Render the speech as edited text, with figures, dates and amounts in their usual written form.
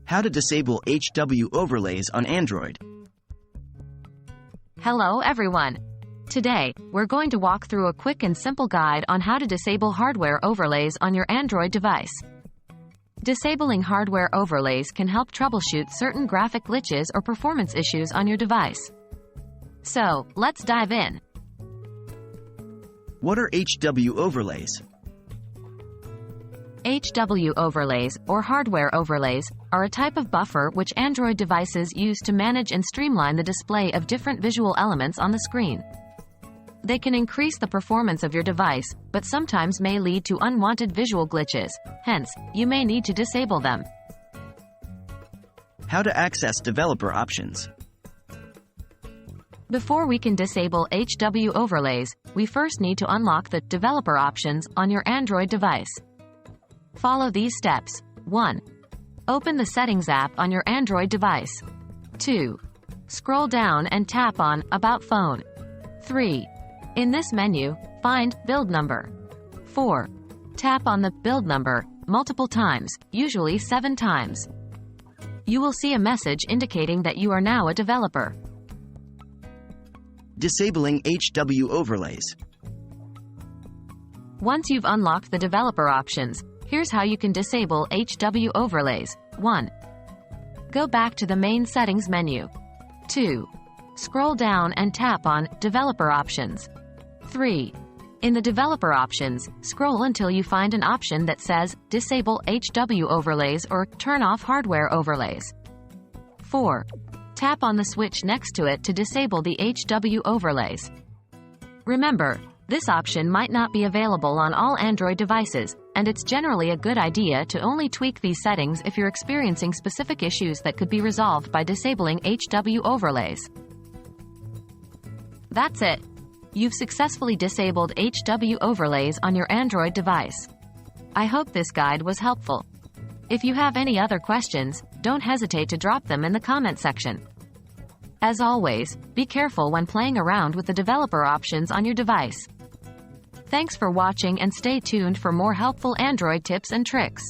How to disable HW overlays on Android. Hello everyone. Today, we're going to walk through a quick and simple guide on how to disable hardware overlays on your Android device. Disabling hardware overlays can help troubleshoot certain graphic glitches or performance issues on your device. So, let's dive in. What are HW overlays? HW overlays, or hardware overlays, are a type of buffer which Android devices use to manage and streamline the display of different visual elements on the screen. They can increase the performance of your device, but sometimes may lead to unwanted visual glitches, hence, you may need to disable them. How to access developer options. Before we can disable HW overlays, we first need to unlock the developer options on your Android device. Follow these steps. 1. Open the Settings app on your Android device. 2. Scroll down and tap on About Phone. 3. In this menu, find Build Number. 4. Tap on the Build Number multiple times, usually 7 times. You will see a message indicating that you are now a developer. Disabling HW overlays. Once you've unlocked the developer options, here's how you can disable HW overlays. 1. Go back to the main settings menu. 2. Scroll down and tap on Developer Options. 3. In the developer options, scroll until you find an option that says Disable HW overlays or Turn off hardware overlays. 4. Tap on the switch next to it to disable the HW overlays. Remember, this option might not be available on all Android devices, and it's generally a good idea to only tweak these settings if you're experiencing specific issues that could be resolved by disabling HW overlays. That's it. You've successfully disabled HW overlays on your Android device. I hope this guide was helpful. If you have any other questions, don't hesitate to drop them in the comment section. As always, be careful when playing around with the developer options on your device. Thanks for watching and stay tuned for more helpful Android tips and tricks.